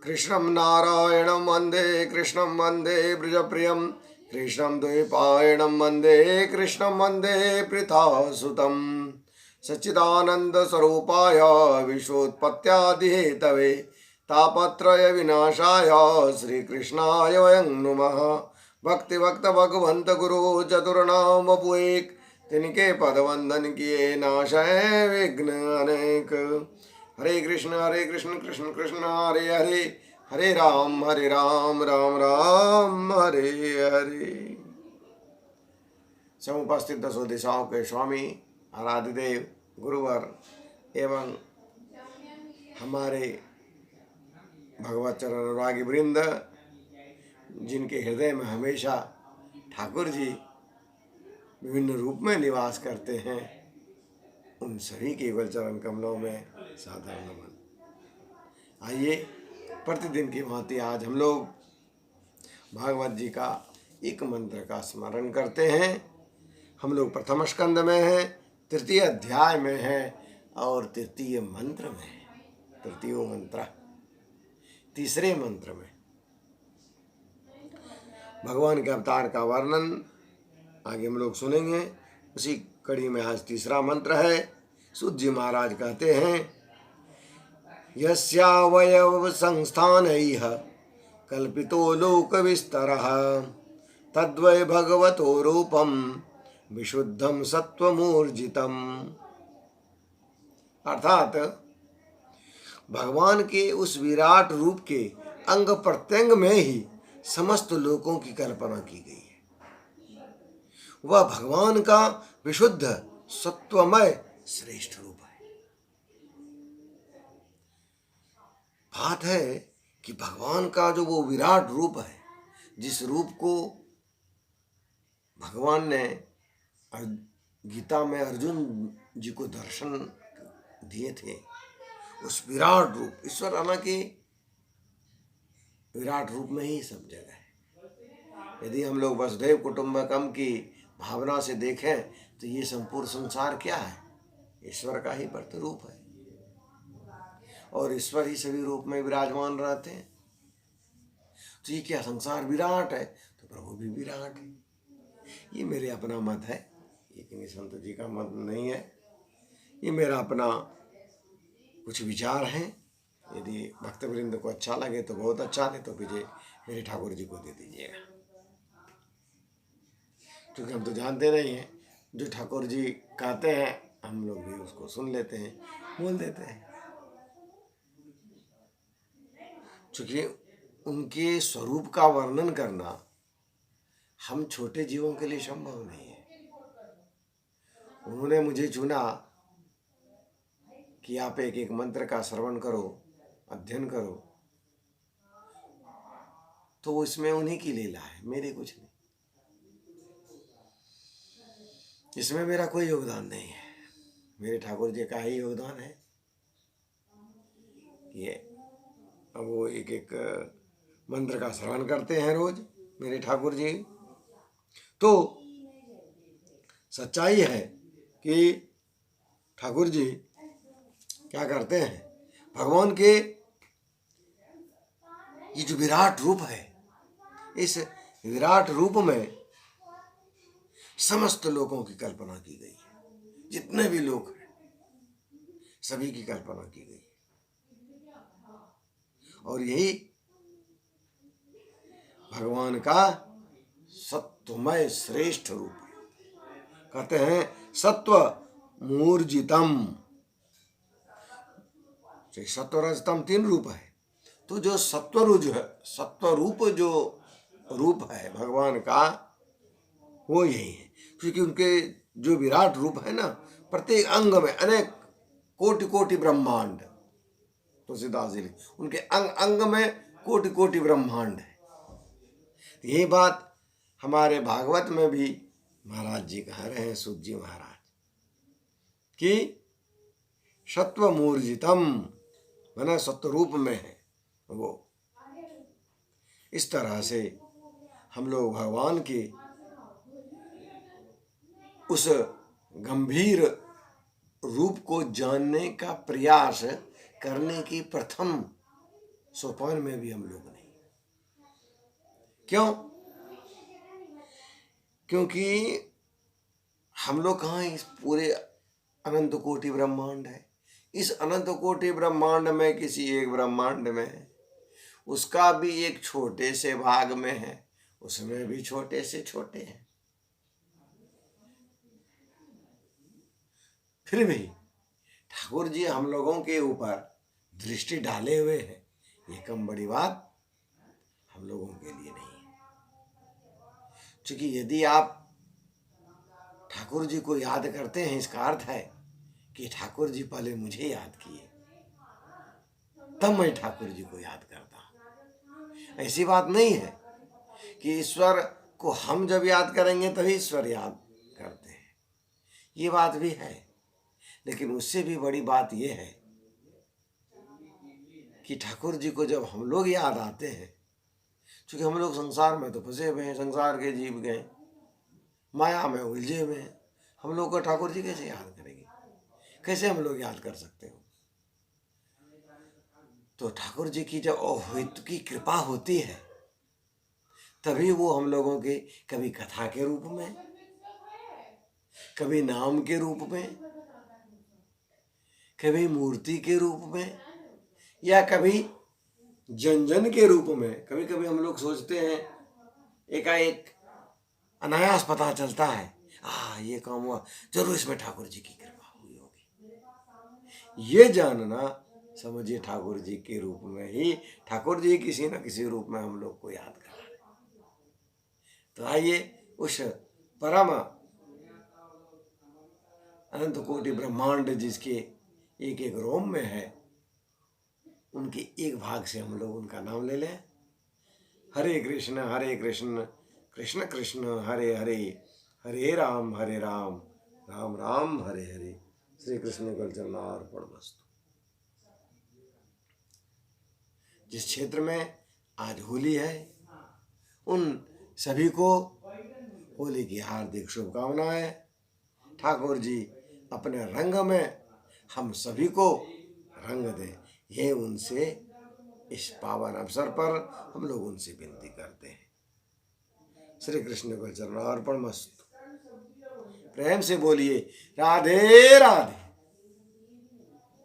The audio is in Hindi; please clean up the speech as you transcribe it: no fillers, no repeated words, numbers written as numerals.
कृष्णं नारायणं वन्दे कृष्णं वन्दे ब्रजप्रियं कृष्णं द्वैपायनं वन्दे कृष्णं वन्दे पृथासुतं सच्चिदानन्दस्वरूपाय विश्वोत्पत्त्यादिहेतवे तापत्रय विनाशाय श्रीकृष्णाय वयं नुमः। भक्ति भक्त भगवंत गुरु चतुर्नाम वपुएक तिनके पद वंदन किए नाशय विघ्न अनेक। हरे कृष्ण कृष्ण कृष्ण हरे हरे, हरे राम राम राम हरे हरे। समुपस्थित दसों दिशाओं के स्वामी आराध्य देव गुरुवर एवं हमारे भगवत चरण अनुरागी वृंद, जिनके हृदय में हमेशा ठाकुर जी विभिन्न रूप में निवास करते हैं, उन सभी केवल चरण कमलों में सादर नमन। आइए प्रतिदिन की भांति आज हम लोग भागवत जी का एक मंत्र का स्मरण करते हैं। हम लोग प्रथम स्कंद में हैं, तृतीय अध्याय में हैं और तृतीय मंत्र में हैं। तृतीय मंत्र तीसरे मंत्र में भगवान के अवतार का वर्णन आगे हम लोग सुनेंगे। उसी कड़ी में आज तीसरा मंत्र है। सूत जी महाराज कहते हैं, यस्यावयव संस्थानैः कल्पितो लोक विस्तरः तद्वै भगवतो रूपम विशुद्धम सत्वमूर्जितम। अर्थात भगवान के उस विराट रूप के अंग प्रत्यंग में ही समस्त लोकों की कल्पना की गई है। वह भगवान का विशुद्ध सत्वमय श्रेष्ठ रूप है। बात है कि भगवान का जो वो विराट रूप है, जिस रूप को भगवान ने गीता में अर्जुन जी को दर्शन दिए थे, उस विराट रूप, ईश्वर हालांकि विराट रूप में ही सब जगह है। यदि हम लोग वसुधैव कुटुंबकम की भावना से देखें तो ये संपूर्ण संसार क्या है? ईश्वर का ही प्रतिरूप है और ईश्वर ही सभी रूप में विराजमान रहते हैं। तो ये क्या संसार विराट है तो प्रभु भी विराट है। ये मेरे अपना मत है, ये संत जी का मत नहीं है। ये मेरा अपना कुछ विचार हैं। यदि भक्तवृंद को अच्छा लगे तो बहुत अच्छा, नहीं तो मुझे मेरे ठाकुर जी को दे दीजिएगा, क्योंकि हम तो जानते नहीं हैं। जो ठाकुर जी कहते हैं हम लोग भी उसको सुन लेते हैं, बोल देते हैं, क्योंकि उनके स्वरूप का वर्णन करना हम छोटे जीवों के लिए संभव नहीं है। उन्होंने मुझे चुना कि आप एक एक मंत्र का श्रवण करो, अध्ययन करो, तो इसमें उन्हीं की लीला है, मेरे कुछ नहीं। इसमें मेरा कोई योगदान नहीं है, मेरे ठाकुर जी का ही योगदान है। ये अब वो एक एक मंत्र का श्रवण करते हैं रोज मेरे ठाकुर जी। तो सच्चाई है कि ठाकुर जी क्या करते हैं, भगवान के ये जो विराट रूप है, इस विराट रूप में समस्त लोगों की कल्पना की गई है। जितने भी लोग हैं सभी की कल्पना की गई है और यही भगवान का सत्वमय श्रेष्ठ रूप है। कहते हैं सत्व मूर्जितम। सत्वरजतम तीन रूप है, तो जो सत्वरूप जो रूप है भगवान का, वो यही है। क्योंकि उनके जो विराट रूप है ना, प्रत्येक अंग में अनेक कोटि कोटि ब्रह्मांड, तो तुलसीदास जी उनके अंग अंग में कोटि कोटि ब्रह्मांड है। यही बात हमारे भागवत में भी महाराज जी कह रहे हैं, सूत जी महाराज, कि सत्वमूर्जितम माना सत्वरूप में है वो। इस तरह से हम लोग भगवान के उस गंभीर रूप को जानने का प्रयास करने की प्रथम सोपान में भी हम लोग नहीं। क्यों? क्योंकि हम लोग कहाँ, इस पूरे अनंत कोटि ब्रह्मांड है, इस अनंत कोटि ब्रह्मांड में किसी एक ब्रह्मांड में है, उसका भी एक छोटे से भाग में है, उसमें भी छोटे से छोटे हैं। फिर भी ठाकुर जी हम लोगों के ऊपर दृष्टि डाले हुए हैं, ये कम बड़ी बात हम लोगों के लिए नहीं है। क्योंकि यदि आप ठाकुर जी को याद करते हैं, इसका अर्थ है कि ठाकुर जी पहले मुझे याद किए, तब मैं ठाकुर जी को याद करता। ऐसी बात नहीं है कि ईश्वर को हम जब याद करेंगे तभी ईश्वर याद करते हैं, ये बात भी है। लेकिन उससे भी बड़ी बात यह है कि ठाकुर जी को जब हम लोग याद आते हैं, क्योंकि हम लोग संसार में तो फंसे हुए हैं, संसार के जीव गए, माया में उलझे हुए हैं, हम लोग को ठाकुर जी कैसे याद करेंगे? कैसे हम लोग याद कर सकते हो? तो ठाकुर जी की जब अहेतु की कृपा होती है, तभी वो हम लोगों के कभी कथा के रूप में, कभी नाम के रूप में, कभी मूर्ति के रूप में, या कभी जन जन के रूप में। कभी कभी हम लोग सोचते हैं, एकाएक अनायास पता चलता है, ये काम हुआ, जरूर इसमें ठाकुर जी की कृपा हुई होगी। ये जानना समझिए ठाकुर जी के रूप में ही, ठाकुर जी किसी न किसी रूप में हम लोग को याद करा। तो आइए उस परम अनंत कोटि ब्रह्मांड जिसके एक एक रोम में है, उनके एक भाग से हम लोग उनका नाम ले लें। हरे कृष्ण कृष्ण कृष्ण हरे हरे, हरे राम राम राम हरे हरे। श्री कृष्ण को चरणार्पणमस्तु। जिस क्षेत्र में आज होली है, उन सभी को होली की हार्दिक शुभकामनाएं। ठाकुर जी अपने रंग में हम सभी को रंग दें, ये उनसे इस पावन अवसर पर हम लोग उनसे विनती करते हैं। श्री कृष्ण को चरणार्पणमस्तु। प्रेम से बोलिए राधे राधे।